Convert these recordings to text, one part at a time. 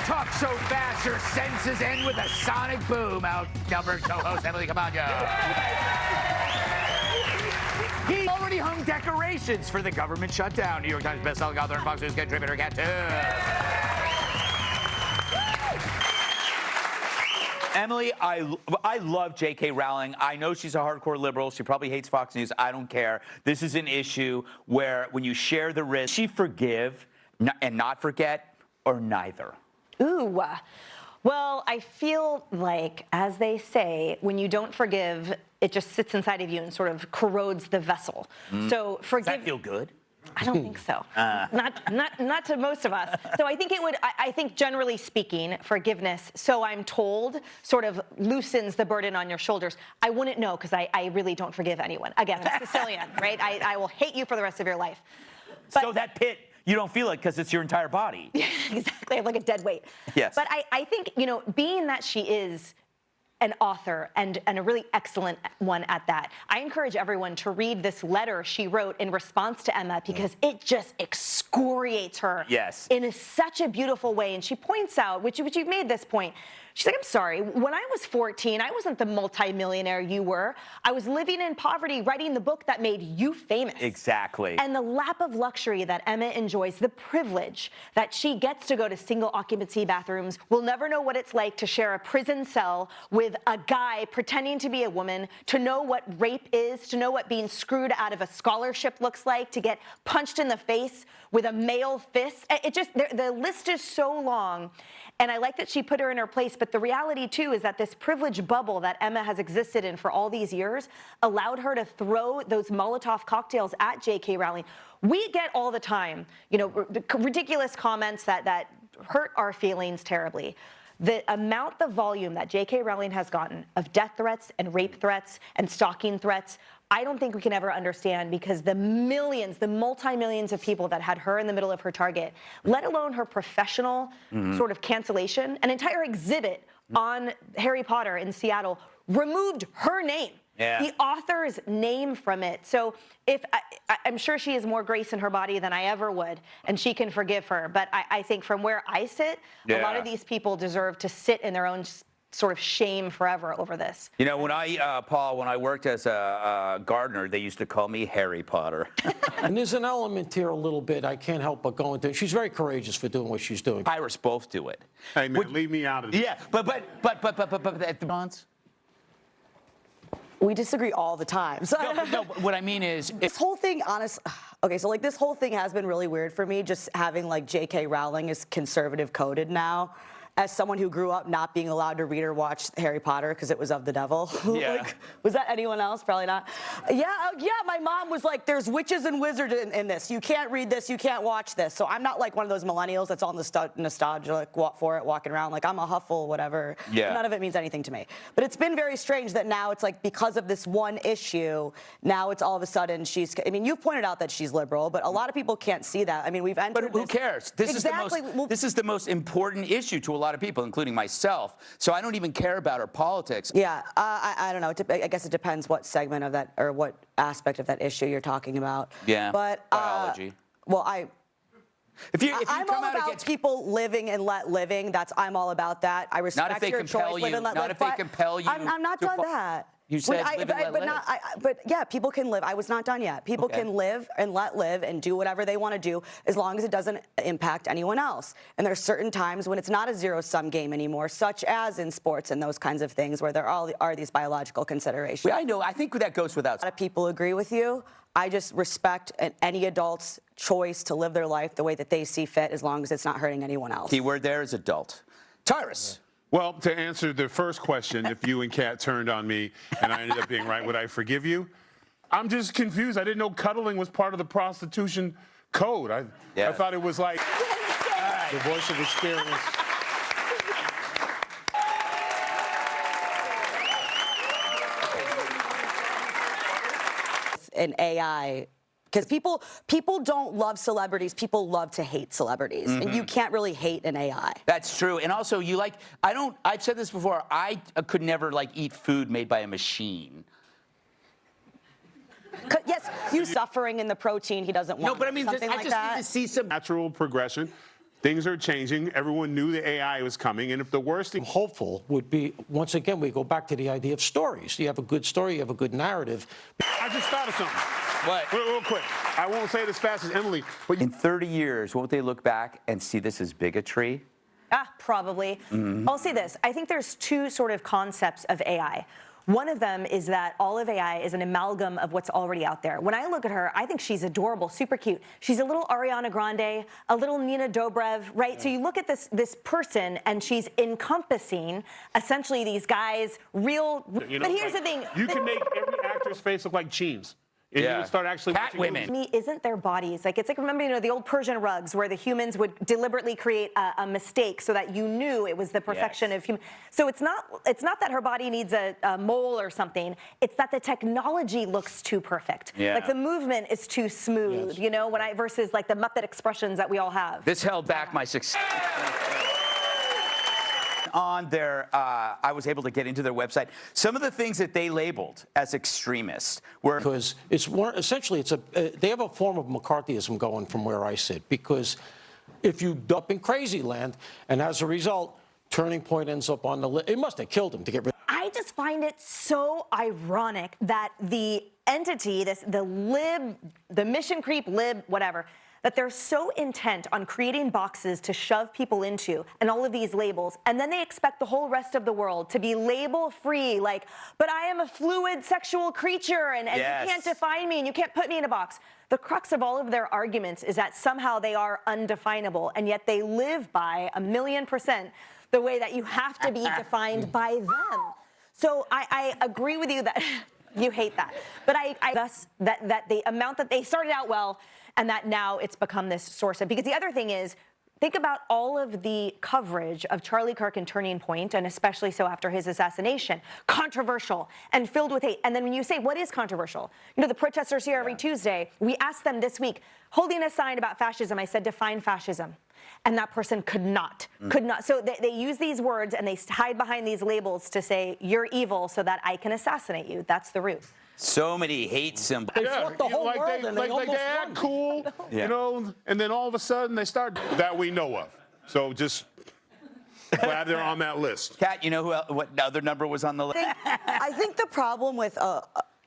talks so fast, her senses end with a sonic boom. Outnumbered co-host Emily Campagno. He already hung decorations for the government shutdown. New York Times bestselling author and Fox News contributor Cat Emily, I love J.K. Rowling. I know she's a hardcore liberal. She probably hates Fox News. I don't care. This is an issue where when you share the risk, she forgive and not forget, or neither? Ooh. Well, I feel like, as they say, when you don't forgive, it just sits inside of you and sort of corrodes the vessel. So forgive. Does that feel good? I don't think so. Not to most of us. So I think it would. I think generally speaking, forgiveness, so I'm told, sort of loosens the burden on your shoulders. I wouldn't know because I really don't forgive anyone. Again, I'm Sicilian, right? I will hate you for the rest of your life. But, so that pit, you don't feel it because it's your entire body. Exactly. I have like a dead weight. Yes. But I think, being that she is an author and a really excellent one at that, I encourage everyone to read this letter she wrote in response to Emma because it just excoriates her in such a beautiful way. And she points out, which you've made this point, she's like, I'm sorry, when I was 14, I wasn't the multimillionaire you were. I was living in poverty, writing the book that made you famous. Exactly. And the lap of luxury that Emma enjoys, the privilege that she gets to go to single occupancy bathrooms, will never know what it's like to share a prison cell with a guy pretending to be a woman, to know what rape is, to know what being screwed out of a scholarship looks like, to get punched in the face with a male fist. It just, the list is so long. And I like that she put her in her place, but the reality too is that this privilege bubble that Emma has existed in for all these years allowed her to throw those Molotov cocktails at J.K. Rowling. We get all the time, ridiculous comments that hurt our feelings terribly. The volume that J.K. Rowling has gotten of death threats and rape threats and stalking threats, I don't think we can ever understand, because the millions, the multi-millions of people that had her in the middle of her target, let alone her professional sort of cancellation, an entire exhibit on Harry Potter in Seattle removed her name. The author's name from it. So I'm sure she has more grace in her body than I ever would, and she can forgive her. But I think from where I sit, a lot of these people deserve to sit in their own sort of shame forever over this. When Paul, when I worked as a gardener, they used to call me Harry Potter. And there's an element here a little bit I can't help but go into. She's very courageous for doing what she's doing. Pirates both do it. Hey man, leave me out of this. Yeah, but at the months. We disagree all the time. So No, but what I mean is, this whole thing, okay, so like this whole thing has been really weird for me, just having like J.K. Rowling is conservative coded now. As someone who grew up not being allowed to read or watch Harry Potter because it was of the devil. Like, was that anyone else? Probably not. Yeah, my mom was like, there's witches and wizards in this. You can't read this, you can't watch this. So I'm not like one of those millennials that's all nostalgic for it, walking around like I'm a Huffle, whatever. Yeah. None of it means anything to me. But it's been very strange that now it's like, because of this one issue, now it's all of a sudden you've pointed out that she's liberal, but a lot of people can't see that. I mean, we've entered But who cares? This is the most important issue to a lot of people, including myself. So I don't even care about her politics. Yeah, I don't know. I guess it depends what segment of that or what aspect of that issue you're talking about. Yeah. But biology. Well, if you I'm come all out about against people living and let living. I'm all about that. I respect your choice. Live and let live. Not if they compel you. I'm not done that. You said live and let live. But yeah, people can live. I was not done yet. People can live and let live and do whatever they want to do as long as it doesn't impact anyone else. And there are certain times when it's not a zero-sum game anymore, such as in sports and those kinds of things where there are these biological considerations. Well, I know. I think that goes without. A lot of people agree with you. I just respect any adult's choice to live their life the way that they see fit, as long as it's not hurting anyone else. Key word there is adult. Tyrus. Well, to answer the first question, if you and Kat turned on me and I ended up being right, would I forgive you? I'm just confused. I didn't know cuddling was part of the prostitution code. I thought it was like the voice of experience. An AI, because people don't love celebrities. People love to hate celebrities, and you can't really hate an AI. That's true. And also, I've said this before, I could never eat food made by a machine. Yes, you suffering in the protein he doesn't want. No, but I mean, something I like just that. need to see some Natural progression. Things are changing. Everyone knew the AI was coming, and if the worst thing... Hopeful would be, once again, we go back to the idea of stories. You have a good story, you have a good narrative. I just thought of something. What? Real quick. I won't say it as fast as Emily, but... In 30 years, won't they look back and see this as bigotry? Probably. I'll say this. I think there's two sort of concepts of AI. One of them is that all of AI is an amalgam of what's already out there. When I look at her, I think she's adorable, super cute. She's a little Ariana Grande, a little Nina Dobrev, right? Yeah. So you look at this person, and she's encompassing essentially these guys, real. You know, but here's the thing: you can make every actor's face look like cheese. And you would start actually cat women. To me, isn't their bodies like it's like, remember, the old Persian rugs where the humans would deliberately create a mistake so that you knew it was the perfection of human. So it's not that her body needs a mole or something. It's that the technology looks too perfect. Yeah. Like the movement is too smooth. Yes. Versus like the Muppet expressions that we all have. This held back my success. On their, I was able to get into their website. Some of the things that they labeled as extremist were because it's more essentially they have a form of McCarthyism going from where I sit. Because if you up in crazy land, and as a result, Turning Point ends up on the list. It must have killed him to get rid. I just find it so ironic that the entity, the mission creep lib, whatever, that they're so intent on creating boxes to shove people into and all of these labels, and then they expect the whole rest of the world to be label-free, like, but I am a fluid sexual creature, and yes. You can't define me, and you can't put me in a box. The crux of all of their arguments is that somehow they are undefinable, and yet they live by 1,000,000% the way that you have to be defined by them. So I agree with you that you hate that, but thus that the amount that they started out well, and that now it's become this source of, because the other thing is, think about all of the coverage of Charlie Kirk and Turning Point, and especially so after his assassination, controversial and filled with hate. And then when you say, what is controversial? The protesters here every Tuesday, we asked them this week, holding a sign about fascism, I said, define fascism. And that person could not. So they use these words and they hide behind these labels to say, you're evil so that I can assassinate you. That's the root. So many hate symbols. They fought the whole world, and they almost act won. cool, and then all of a sudden they start that we know of. So just glad they're on that list. Kat, you know what other number was on the list? I think the problem with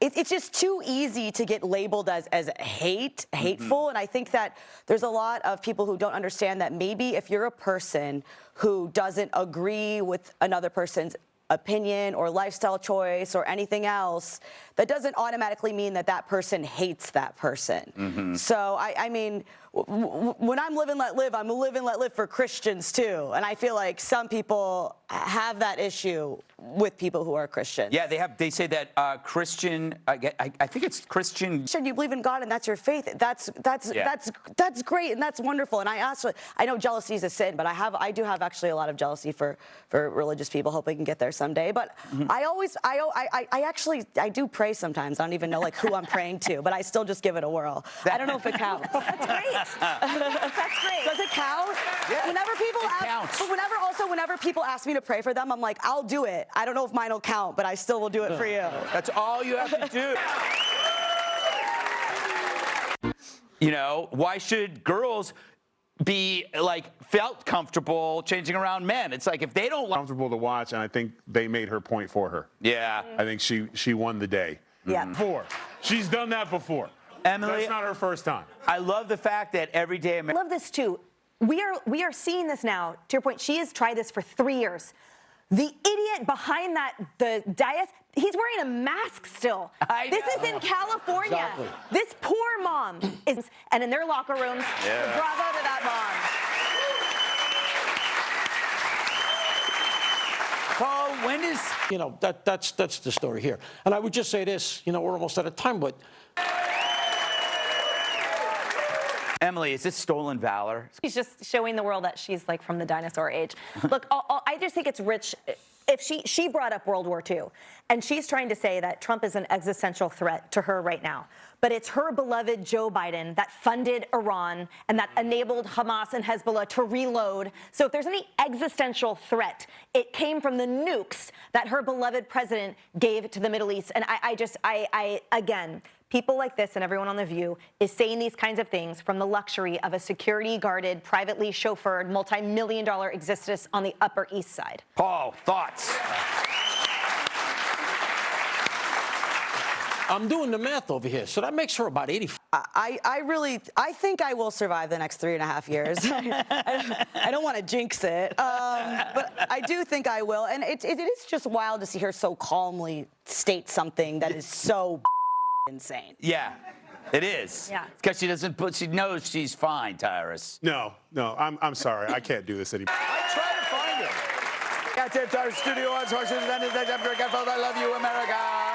it's just too easy to get labeled as hateful, and I think that there's a lot of people who don't understand that maybe if you're a person who doesn't agree with another person's opinion or lifestyle choice or anything else, that doesn't automatically mean that that person hates that person. So I mean, when I'm live and let live, I'm a live and let live for Christians too, and I feel like some people have that issue with people who are Christians. Yeah, they say that Christian. I think it's Christian. You believe in God and that's your faith. That's great and that's wonderful. And I know jealousy is a sin, but I do have actually a lot of jealousy for religious people. Hope I can get there someday. But I do pray sometimes. I don't even know like who I'm praying to, but I still just give it a whirl. I don't know if it counts. That's great. That's great. Does it count? Yeah, whenever people counts. But whenever people ask me to pray for them, I'm like, I'll do it. I don't know if mine will count, but I still will do it for you. That's all you have to do. Why should girls be felt comfortable changing around men? It's like if they don't Comfortable to watch, and I think they made her point for her. Yeah. I think she won the day. Yeah. Before. She's done that before. Emily, that's not her first time. I love the fact that every day I love this too. We are seeing this now. To your point, she has tried this for 3 years. The idiot behind the dais, he's wearing a mask still. This is in California. Exactly. This poor mom is, and in their locker rooms, bravo to that mom. Paul, when is... That's the story here. And I would just say this, we're almost out of time, but... Emily, is this stolen valor? She's just showing the world that she's like from the dinosaur age. Look, I just think it's rich. If she brought up World War II, and she's trying to say that Trump is an existential threat to her right now. But it's her beloved Joe Biden that funded Iran and that enabled Hamas and Hezbollah to reload. So if there's any existential threat, it came from the nukes that her beloved president gave to the Middle East. And I again, people like this and everyone on The View is saying these kinds of things from the luxury of a security-guarded, privately chauffeured, multi-million-dollar existence on the Upper East Side. Paul, thoughts? I'm doing the math over here, so that makes her about 85. I think I will survive the next 3.5 years. I don't want to jinx it, but I do think I will. And it is just wild to see her so calmly state something that is so insane. Yeah, it is. Yeah. Because she knows she's fine, Tyrus. No, I'm sorry. I can't do this anymore. I tried to find her. Got Timpf, our studio on social. I love you, America.